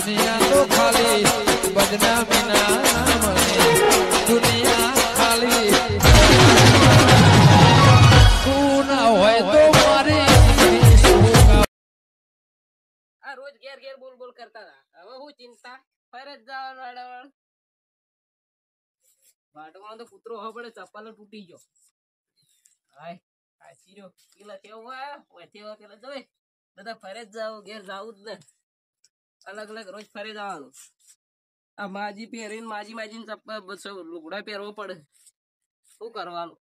દુનિયા તો ખાલી બદનામી ના મને દુનિયા ખાલી તું ના હોય તો મારી આ રોજ ઘેર ઘેર બોલ બોલ કરતા હતા હવે હું ચિંતા ફરજ જવાનું વાટવાનો તો કૂતરો હવે પડે ચપ્પલ તૂટી ગયો હાય આ ચીરો પેલા કેવું હોય પેલા જોઈ બધા ફરે જ જાવ ઘેર જાવું જ ને અલગ અલગ રોજ ફરે જવાનું આ માજી પહેરીને માજી ચપ્પલ લુગડા પહેરવો પડે શું કરવાનું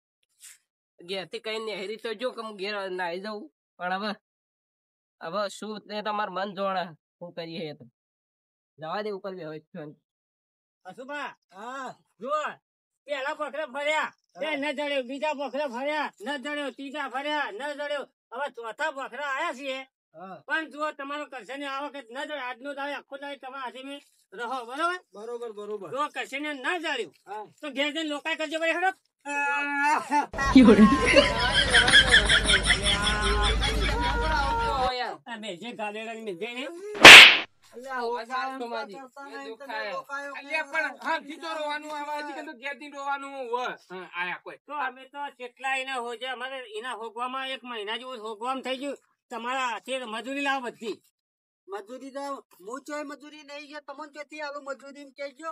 ઘેર થી કઈ નેહરી તો જો કે હું ઘેર નાહી જાઉં પણ હવે શું તે તમારું મન જોણે શું કરીએ તો જવા દે ઉપર બે હવે અશુભા હા જો પેલા પકડે ફર્યા ન જડ્યો બીજા પકડે ફર્યા ન જડ્યો ત્રીજા ફર્યા ન જડ્યો હવે ચોથા પકડા આયા છીએ પણ જો તમારો કરશે ને આ વખત ન જડ્યો આજનો દાડે આખો દાડે તમે આજે મેં રહો બરોબર જો કરશે ને ન જડ્યું તો ઘેર જઈને લોકાય કરજો ભાઈ હડપ જે ગાલેડાની જઈને એક મહિના જેવું હોગવામાં થઈ ગયું તમારા હાથે મજૂરી લાવો બધી મજૂરી તો હું ચોય મજૂરી નહીં ગયો તમને ક્યાંથી આવે મજૂરી કહેજો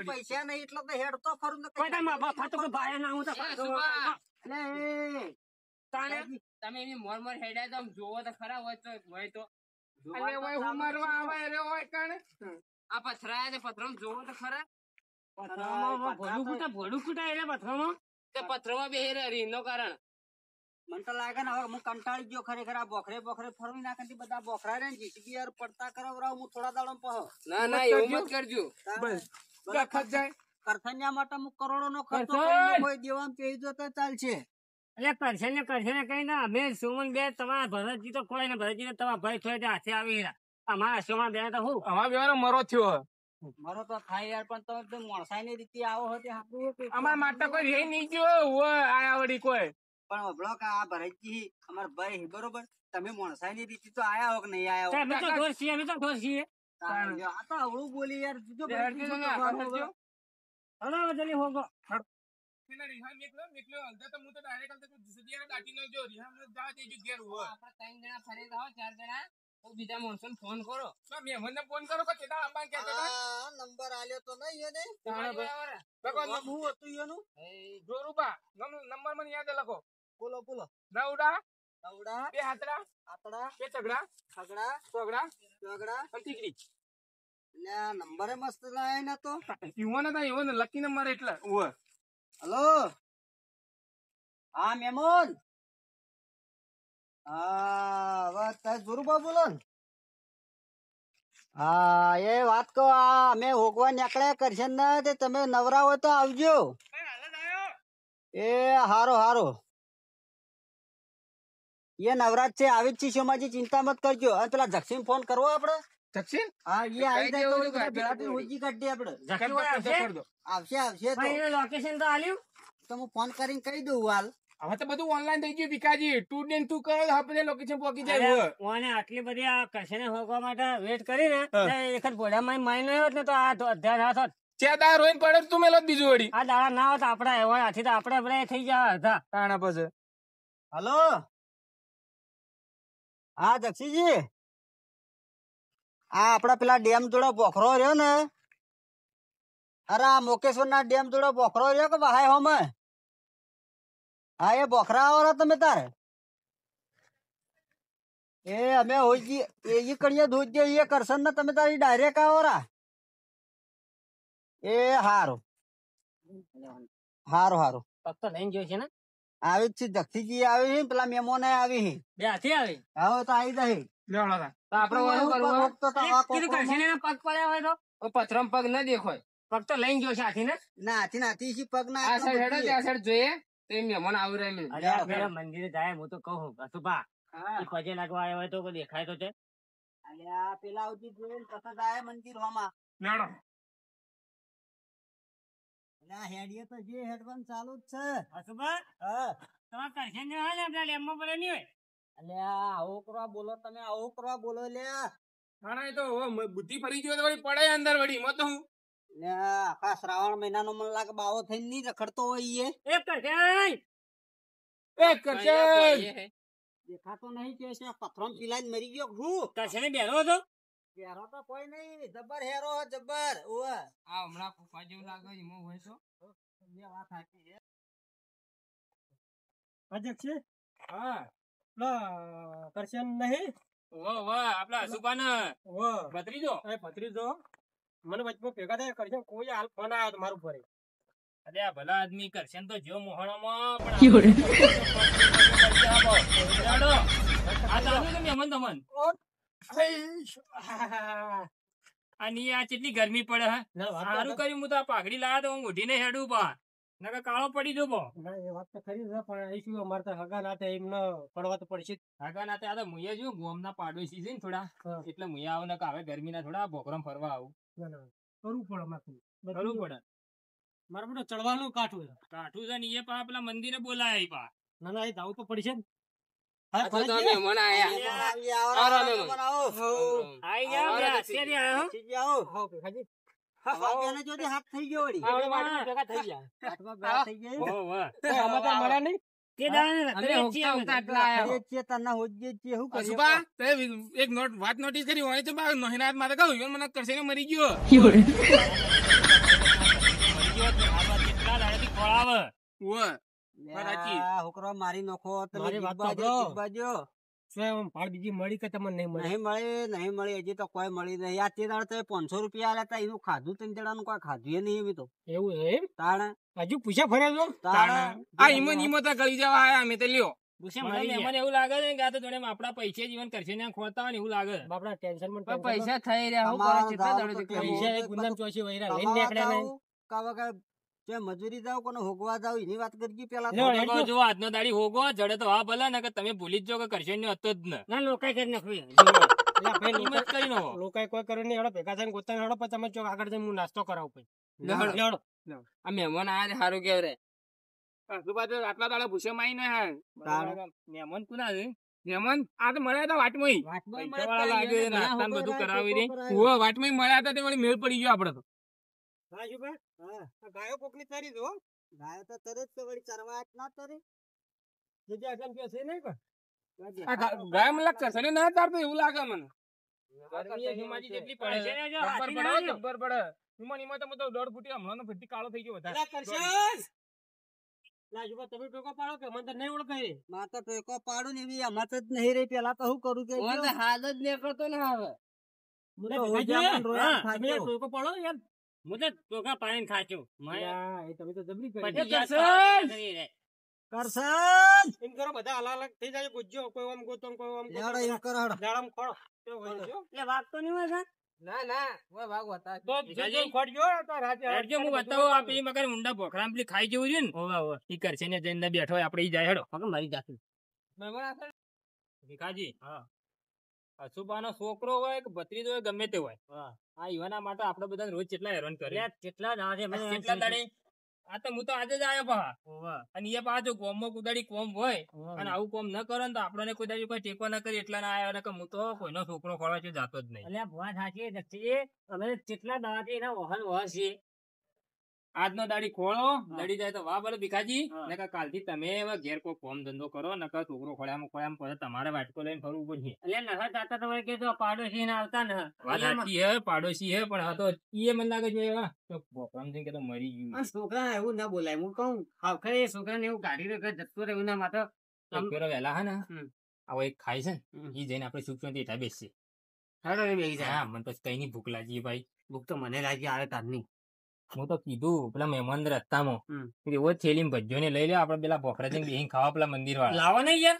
પૈસા નહીં એટલે તો હેડ તો ખરું તમે એની મોર મોર હેડ્યા તો જોવો તો ખરા હોય તો આ પથરા ને પથરા જોવો તો ખરા ભોડું ફૂટા એટલે પથરામાં બે રીનો કારણ મને તો લાગે ને હવે હું કંટાળી ગયો ખરેખર આ બોખરે ફરવી નાખે બધા બોખરા રે જીસીબી યાર પડતા કરાવરાવ હું થોડા દાડો પહો ના એવું મત કરજો કરથનિયા માટે હું કરોડો નો ખર્ચો કરીને કોઈ દેવામ પેઈ જો તો ચાલશે એટલે કરશે ને કઈ ના અમે સુમન બે તમારા ભરતજી તો કોઈ ને ભરતજી ને તમારા ભાઈ થોડા હાથે આવી રહ્યા અમારા સુમન બે તો હું અમારા બે મરો થયો મારો તો થાય યાર પણ તમે મોણસાઈ ની રીતે આવો હતો અમારા માટે કોઈ રહી નહીં ગયો આયા વળી કોઈ પણ ઓબળો કે આ ભરતજી અમાર ભાઈ બરોબર તમે મોણસાઈ ની રીતે તો આયા હો કે નહીં આયા હો અમે તો ઢોર છીએ આ તો અવળું બોલી યાર હલો જલ્દી હોગો બીજા માણસો ફોન કરો નંબર આલ્યો તો નહીં એને નંબર મને યાદ લખો બોલો નવડા નવડા બે હાથડા બે ચગડા ચોગડા ટીકડી નંબરે મસ્ત લાય ને તો એવો ને લકી નંબર એટલે હલો હા મેમોન હા જોરુબા બોલો ને હા એ વાત કહો અમે હોગવા નીકળ્યા કરશે ને તે તમે નવરા હોય તો આવજો એ હારો એ નવરાજ છે આવી જ છે સોમાજી ચિંતા મત કરજો અને પેલા જક્ષિન ફોન કરવો આપડે જક્ષિન હા એ આવી જાય તો ભેળાથી હોજી કાઢીએ આપડે આવશે લોકેશન તો આલ્યું તો હું ફોન કરીને કહી દઉં હાલ હવે તો બધું ઓનલાઈન થઈ ગયું ભીખાજી તું કરો આપણે લોકેશન પહોંચી જાય ઓને આટલી બધી આ કશે હોગવા માટે વેટ કરી ને એક જ ઘોડામાં માઇન હોત ને તો આ ધ્યાન હાથ હોત ચેદાર રોઈન પડે તું મેલો બીજું વળી આ દાડા ના હોત આપડા એવા હાથી તો આપડે બધા થઈ ગયા હતા તાણા પછી હલો હા જક્ષીજી આ આપડા પેલા ડેમ જોડે બોખરો રહ્યો ને અરે આ મોકેશ્વર ના ડેમ જોડે બોખરો રહ્યો કે ભાઈ હોમે હા એ બોખરા આવો તમે તારે એ અમે હોઈ એ કરીએ ધોઈ દે એ કરશન ને તમે તારી ડાયરેક્ટ આવો રા એ હારું ફક્ત લઈને જોઈ છે ને આવી જ છે જક્ષીજી આવી છે પેલા મેમોને આવી બે હાથી આવી હવે તો આવી જાય આપડે પગ પડ્યા હોય તો પથરમ પગ ના દેખાય ફક્ત લઈને જોઈ છે હાથી ને નાથી પગ ના આ સાઈડ જોઈએ તો મહેમાન આવી રહ્યા મંદિરે જાય હું તો કહું અશુભા પગે લાગવા આવ્યો હોય તો કોઈ દેખાય તો છે પેલા આવતી જોઈને પસંદ આવે મંદિર હોમાં હેડીએ તો જે હેડવાનું ચાલુ જ છે અશુભા તમારે કરશે ને આપડા લેમ્બો પડે નહીં હોય આવું કરવા બોલો તમે આવું કરવા બોલો લે ખાણા એ તો હવે બુદ્ધિ ફરી ગયો તો વળી પડે અંદર વળી મત હું લે, આખા શ્રાવણ મહિનાનો મને લાગે બાવો થઈને નહીં રખડતો હોય એ એક કરશે એક કરશે દેખાતો નહીં કે છે પથરોમ પીલાઈને મરી ગયો હું કરશે ને બેરો હતો હેરો તો કોઈ નહીં જબર હેરો હે, જબર ઓવે આ હમણાં ફૂફા જેવું લાગે છે એમાં હોય તો બે વાત સાચી છે અધ્યક્ષ હા કરશે નહીં વાહ વાહ આપડા હસુપાના વાહ ભત્રીજો ભત્રીજો મને વચમાં ભેગા થાય કરશે કોઈ હાલ ફોન આવ્યો તમારું પર અરે આ ભલા આદમી કરશે ને તો જો મોહણામાં પણ આ ચાલુ છે મહેમાન તમન અને આ કેટલી ગરમી પડે હે સારું કર્યું હું તો આ પાઘડી લાયા તો હું ઉઠીને હેડું બા નકર કાળો પડી દો બો એ વાત તો ખરી છે પણ એ શું અમારે તો હગા નાતે એમને પડવા તો પડશે જ. આગા નાતે આ તો મુયે જો ગોમના પાડોશી છે ને થોડા એટલે મુયે આવું ને કે હવે ગરમીના થોડા ભોકરમ ફરવા આવું ના, ના, કરવું પડે અમારે કરવું પડે મારે બધું ચડવાનું કાઠું છે. કાઠું છે ને એ પા પેલા મંદિરે બોલાય એ પા ના ના એ જવું તો પડશે ને આ તો તમે મન આયા આઈ ગયા બે અત્યારે આયા હો. આવો હો ભેગાજી વાગ્યાને જો તે હાથ થઈ ગયો વળી આપણે વાડીમાં ભેગા થઈ ગયા હાથમાં ભેગા થઈ ગયા ઓ વાહ અમારે મળ્યા નહીં તે દાડે અમે હોકતા હોકતા આટલા આયા એ છે તને હોજે છે શું કર્યું અસુબા તે એક વાત નોટિસ કરી હોય તો બા નહિનાત મારે કહું ઈવન મને કરશે ને મરી ગયો કેટલા દાડેથી ખોળાવે ઓય સાચી. લ્યા, છોકરો મારી નાખો તમે મારી વાત જીભ સાંભળો. બાજો શું એમ ભાડ બીજી મળી કે તમને નહીં મળી નહીં મળી હજી તો કોઈ મળી નહીં આ તે દાડે તો 500 રૂપિયા આલ્યા તા એનું ખાધું ત્રણ જણાનું કોઈ ખાધું એ નહીં એમ તો એવું છે એમ તાણ હજુ પૂછ્યા ફર્યા છો તાણ આ ઈમન ઈમો તો ગળી જવા આયા અમે તો લ્યો પૂછ્યા મને મળી ગયા. એવું લાગે છે કે આ તો જોડે આપડા પૈસા જીવન કરશે ને ખોતા હોય ને એવું લાગે બાપડા ટેન્શન પણ પૈસા થઈ રહ્યા હું તમારો કરે કેટલા દાવ દાડો તો થી પૈસા એક ગુંદામ ચોસી વૈરા લઈને નીકળ્યા નહીં જે મજૂરી જાવ કોને હોગવા જાવ એની વાત કરજી પેલા લ્યો, તો. હેડજો. જો આજનો દાડી હોગો જડે તો હા ભલે ને કે તમે ભૂલી જ જો કે કરશે ને હતો જ ને ના લોકાઈ કરી નાખવી હિંમત કરી નો લોકાઈ કોઈ કરે નહીં હેડો ભેગા થઈને ગોતાને હેડો પછી તમે ચોક આગળ જઈને હું નાસ્તો કરાવું પછી હેડો. હેડો. આ મહેમાન આયા છે સારું કેવ રે આટલા દાડા ભૂસે માઈ ને મહેમાન કોના છે મહેમાન આ તો મળ્યા હતા વાટમાં વાતમાં પૈસા વાળા મળતા લાગે છે, ઘણા નાસ્તા ને હોગો બધું રાખ્યો, કરાવી દે હોગો રાખ્યો. ઓ વાટમાં મળ્યા હતા તે વળી મેળ પડી ગયો આપડે તો રાજુભાઈ, હા, આ ગાયો કોકની તારી દો ગાયો તો તરત તો વળી ચરવા જ ના તરે. જગ્યા એકદમ કે છે નહીં પણ આ ગાય મને કરશે ને ના તારતો એવું લાગે મને ગરમી હિમાજી જેટલી પડે છે કરશે ને જો, જબ્બર હાથી પડે ના આવ્યો. જબ્બર પડે હિમન હિમન તો હું તો 1.5 ફૂટી હમણાં ફીટી કાળો થઈ ગયો વધારે અલા, કરશે રાજુભાઈ તમે ટોકો પાડો કે મને તો નહીં ઓળખાય રે. માં તો ટેકો પાડું ને એવી અમાર તો જ નહીં રહી પેલા તો શું કરું કે હું તો હાલ જ નીકળતો ને હવે હું લે, તો ભેગાજી, હોજામાં રોયા હા, તમે થાક્યો. ટોકો પાડો ને યાર હું તો ટોકા પાડીને ખાચું યા, એ તમે તો જબરી કરી. પછી કરશે. કરશન એમ કરો બધા અલગ અલગ થઈ જાય ગુજ્જો કોઈ આમ ગોતો ને કોઈ આમ ગોતો. લેવડો એમ કરો હેડો. દાડામાં ખોળો કેવું હોય છે, જો. એટલે વાગતો નહીં હોય સાહેબ? ના ના ઓય વાગ હતા તો જો ખોટજો તો રાતે હેડજો હું બતાવું આ પેલી મગર ઊંડા ભોખરામ પેલી ખાઈ જેવું છે ને ઓવા ઓવા ઈ કરશે ને જઈને બેઠો હોય આપણે ઈ જાય હેડો પગ મારી જાતું ભીખાજી હા. અશુભાનો છોકરો હોય કે ભત્રીજો હોય ગમે તે હોય હા. આ યુવાના માટે આપણે બધા રોજ કેટલા હેરાન કરે લે, કેટલા દાડા છે મને કેટલા દાડે આ તો હું તો આજે જ આવ્યો પા ઓવા અને એ પાછો કોમમાં કુદાડી કોમ હોય ઓવા. અને આવું કોમ ન કરે ને તો આપણને કોઈ દાડી કોઈ ટેકો ના કરી એટલા ના આવ્યો ને કે હું તો કોઈનો છોકરો ખોળવા છે જાતો જ નહીં અલ્યા ભુવા સાચી નથી અમે કેટલા દાડાથી એના વહન વહ છીએ આજનો દાડી ખોળો લડી જાય તો વાહ બોલો ભીખાજી હા. ને કાલથી તમે હવે ઘેર કોઈ કોમ ધંધો કરો ને છોકરો ખોળ્યામાં પછી તમારે વાટકો લઈને ફરવું પડશે અલ્યા નહા દાતા તમારે કે તો પાડોશી ને આવતા ને વાત સાચી હે પાડોશી હે પણ આ તો ઈ મને લાગે છે એવા તો ભોકરામ થઈને કે તો મરી ગયું આ છોકરા એવું ના બોલાય હું કહું આખરે એ છોકરાને એવું કાઢી રહ્યો કે જતો રહ્યું ના માથે એક ફેરો વહેલા હે ને હમ. આવો એક ખાય છે હમ. ને ઈ જઈને આપણે સુખ શાંતિ હેઠા બેસશે હેડો રે બેસી જાય હા મને પછી કઈ ની ભૂખ લાગી ભાઈ ભૂખ તો મને લાગી આવે તારની હું તો કીધું પેલા મહેમાન રસ્તામાં હમ. એવો થેલી ભજ્જો ને લઈ લે આપડે પેલા ભોખરા જઈને બેહીને ખાવા પેલા મંદિર વાળા લાવો ને યાર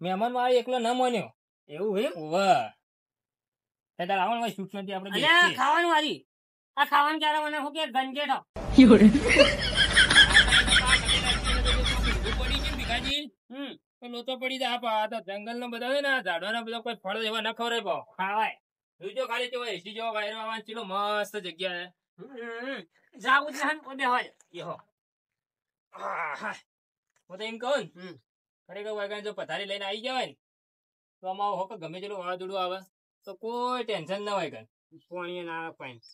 મહેમાન વાળો એકલો ન માન્યો એવું એમ વાહ તાર આવો ને ભાઈ સુખ શાંતિ આપણે અલ્યા બેસીએ. ખાવાનું વારી આ ખાવાનું ક્યારે મને શું કે ગંજેઠો પડી ગયું ભીખાજી હમ તો લોચો પડી જાય આ તો જંગલ નો બધા હોય ને આ ઝાડવાના બધા કોઈ ફળ એવા ન ખવડાય ભાવ ખાવાય જોજો ખાલી તેવો એસી જેવો વાયરો આવવાનો ચેલો મસ્ત જગ્યા જાવું છે ને ઓડે હોય યો હું તો એમ કહું ને હમ. ખરેખર વાગણ જો પથારી લઈને આવી જવાય ને તો આમાં હો કે ગમે તેલું વાવાઝોડું આવે તો કોઈ ટેન્શન ના હોય કઈ. પાણી ના આવે પાણી.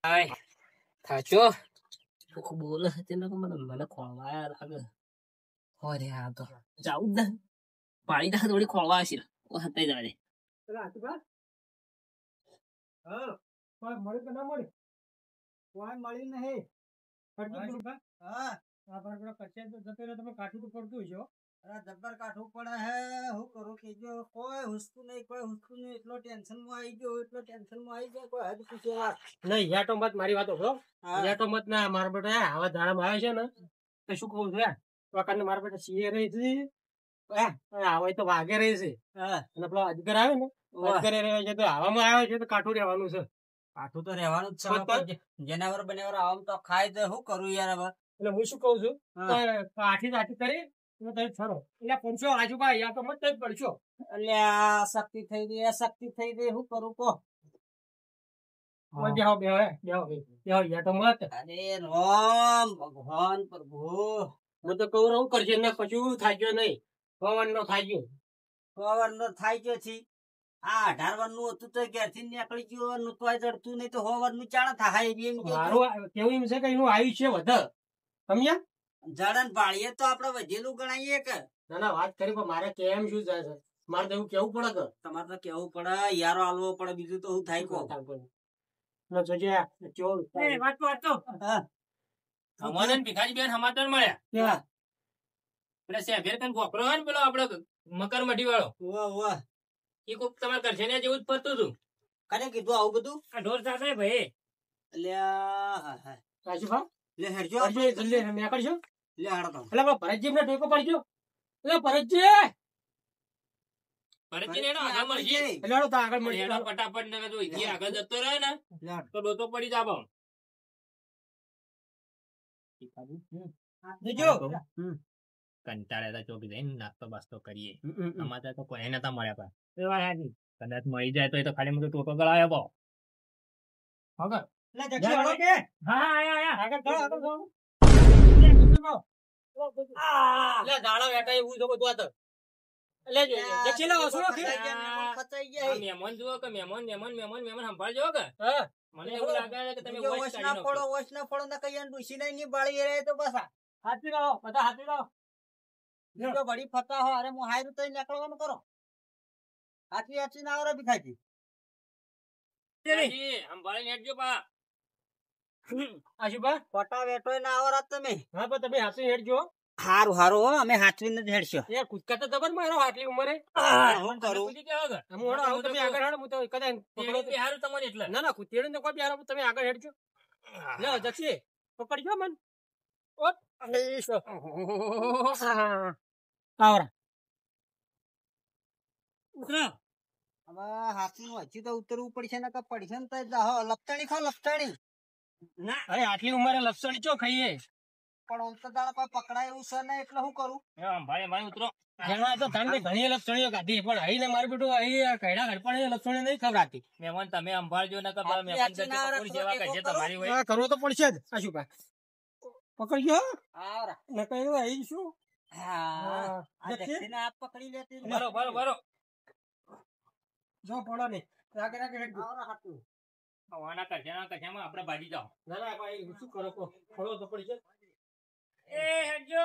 હાય થાચો ભૂખ બોલે છે તે લોકો મને ખોળવાયા લાગે. અરે આ તો જાવું જ ને પાણી દા થોડી ખોળવા હશે હતા જાડે. હા કોઈ મળ્યું કે ના મળ્યું? કોઈ મળ્યું નહીં. હા આ પર પેલો કચે તો જતો રહ્યો, તમે કાઠું તો પડતું હશો. અરે જબ્બર કાઠું પડે હે. હું કરું કેજો? કોઈ હુસતું નહીં. એટલો ટેન્શન માં આવી ગયો કોઈ હદ પૂછે વાત. નહીં યાટો મત મારી વાતો બરો. હા. યાટો મત ના મારા બેટા આવા દાડામાં આવે છે ને તો શું કહું છું વખત મારા બેટા સીએ રહી છે. આવે તો વાઘે રહી છે. હા. અને પેલો અજગર આવે ને અજગરે રહે છે તો આવામાં આવે છે તો કાઠું રહેવાનું છે. કાઠું તો રહેવાનું જ બસ, બસ. છે. જનાવર બનેવર આમ તો ખાય તો શું કરું યાર હવે? એટલે હું શું કહું છું હા. આઠી કરી અને તમે ફરો એટલે પડશો આજુબાજુ યા તો મત જ પડશો. એટલે આ શક્તિ થઈ ગઈ શું કરું કો? બેહો બેહો યા તો મત. અરે રામ ભગવાન પ્રભુ. હું તો કહું રહું કરશે ને કશું થાય નહીં. પવન નો થાય પવન નો થાય ગયો છે. આ 18 વર્ષનું હતું તો ઘેરથી નીકળી ગયો નું તોય જડતું નહીં તો 100 વર્ષનું ચાણા થાય એમ કે મારું કેવું એમ છે કે એનું આયુષ્ય વધે સમજ્યા. જડન ભાળીએ તો આપડે વધેલું ગણાઈએ કે ના ના વાત કરી પણ મારે કેમ શું જાય છે મારે તો એવું કેવું પડે કે તમારે તો કેવું પડે યારો આલવો પડે બીજું તો શું થાય કો? હા. અમને ભીખાજી બેન સમાચાર મળ્યા. કેવા? પેલા શેભેર કન ગોખરો હોય ને પેલો આપડે મકર મઢી વાળો વાહ એ કોક તમારે કરશે ને જેવું જ ફરતું હતું. કને કીધું આવું બધું? આ ઢોર સાથે ભાઈ અલ્યા રાજુભા લે હેડજો જલ્દી નીકળજો. લે હાડો તો એટલે પેલો ભરતજી ને ટોકો પડજો. એટલે ભરતજી ભરતજી ને એનો આગળ મળશે. એટલે હાલો તો આગળ મળી એનો ફટાફટ ને જો અહીંથી આગળ જતો રહે ને લે હાડો. તો ડોતો પડી જાબો. કંટાળે હતા ચોકી જઈને નાસ્તો બાસ્તો કરીએ. સમાચાર તો કોઈ નતા મળ્યા પણ કદાચ મળી જાય તો એ તો ખાલી મને ટોકો ગળાયો બો. આગળ લે જક્ષી હાડો કે હા આયા આગળ ચાલો આગળ ચાલો. એટલે દાડો વેટા એવું તો બધું હતું. એટલે જક્ષી લાવો શું ફસાઈ ગયા હે. મહેમાન જુઓ કે મહેમાન સંભાળજો કે હા મને એવું લાગે છે કે તમે બીજો વોચ વોચ કાઢી ના નાખો. ફોડો વોચ ના ફોડો ના કઈ ડુસી નહીં બાળી રહે તો બસ હાથી લાવો બધા હાથી લાવો. બીજો વળી ફતા હો અરે હું હાયરું તો નીકળવાનું કરો. હાથી ના આવરે ભીખાજી. હાજી, સંભાળીને હેડજો પા. આશુભા ફટા વેટોય ના આવરા તમે. હા પણ તમે હાથી હેડજો. હારું હો અમે હાથવીને જ હેડશો. યાર કુદકા તો જબર મારો આટલી ઉંમરે. હું કરું? પૂછી કેવો કે? હું હડો આવું તમે આગળ હેડો હું તો કદાચ પકડો તેડી બિહારું તમને એટલે. ના ના કુતેડું તો કોઈ બી હારો તમે આગળ હેડજો. લે જક્ષી પકડજો મન. ઓટ આવરા ઉતરો. હવે હાથીનું હજી તો ઉતરવું પડશે ને કે પડશે ને તો જાહો લપટાણી ખાઓ લપટાણી. ના અરે આટલી ઉંમરે લપસણી ચો ખાઈએ. પણ ઓમ તો દાડા કોઈ પકડાય એવું છે ને એટલે શું કરું? ભાઈ ઉતરો. એમાં તો તમને ઘણી લપસણીઓ કાઢી પણ અહીં ને મારું બેટું અહીં કઈડા ઘડપણ લપસણી નહીં ખવડાતી. મહેમાન તમે સંભાળજો ને કે હાથી મહેમાન હાથી ના આવે, કપૂર જેવા થોડો કહેશે ટેકો તમારી હોય. હા કરવું તો પડશે જ આશુભા. પકડજો આવરા. ને કઈ અહીં શું હા આ જક્ષી? જક્ષીને હાથ પકડી લેતી બરો. જો પડો નહીં આગળ આગળ હેડજો. આવરા હાથું. આના કશામાં આપણે ભાજી જાઓ. ના ના ભાઈ શું કરો કો પડો તો પડશે. એ હેડજો.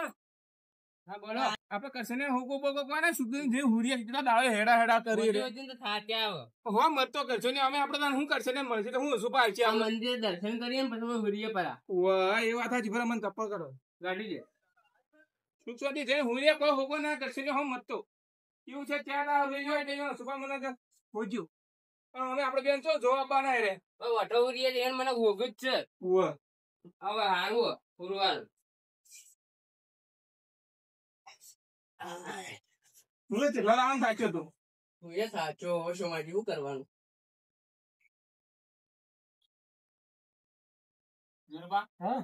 હા બોલો. આપડે કરશે ને હોકો બોકો કોને સુધી જે હુરિયા કેટલા દાડે હેડા હેડા કરી રે તો થાક્યા આવો. હો મત તો કરશો ને અમે આપણે શું કરશે ને મળશે તો હું શું પાલ છે આ મંદિર દર્શન કરીએ ને પછી હુરીએ પરા. વાહ એ વાત હાજી ભલા મને ચપ્પલ કરો ગાડી છે શું સોધી જે હુરિયા કોઈ હોકો ના કરશે ને હો મત તો એવું છે ત્યાં ના રહી હોય ને સુપા મને હોજ્યું પણ અમે આપણે બેન છો જોવા બાના રે વઠો હુરીએ છે એને મને હોગું જ છે. વાહ હવે હારું હુરવાલ. હું કેટલા લાવવાનું સાચો તું હું એ સાચો શું માટે શું કરવાનું. હા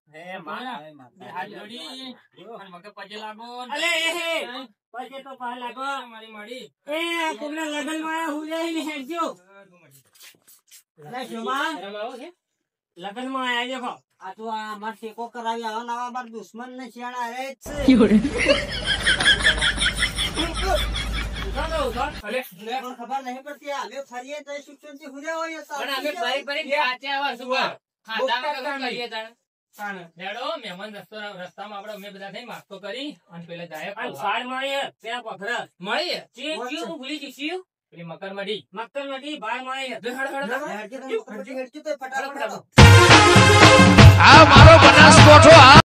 હે મારા હાથ જોડી અને મગજ પગે લાગો. અલે એ પછી તો પા લાગો મારી મળી. એ કોકના લગનમાં હું જઈને હેડજો. લે શોમા લગનમાં આયા દેખો આ તો આ અમાર ટેકો કરાવી આવા નવા અમાર દુશ્મન ને શિયાળા રે જ છે. અલે, પણ ખબર નહીં પડતી અમે ફરીએ તો સુખ શાંતિ હુર્યા હોય પણ અમે ફરી ફરી ખાચા આવા શું બા? ખાધા વગર શું કરીએ તાણે? તાણે. લેડો, મહેમાન રસ્તામાં આપણે અમે બધા થઈને નાસ્તો કરી અને પેલા જાય અને ફાળ મળીએ ત્યાં પકડા મળીએ ચીયું ચીયું હું ભૂલી જઈશ ચીયું પેલી મકર મઢી મક્કર નથી ભાઈ મળીએ હેડજો તો ફટાફટ આ મારો બનાસકોઠો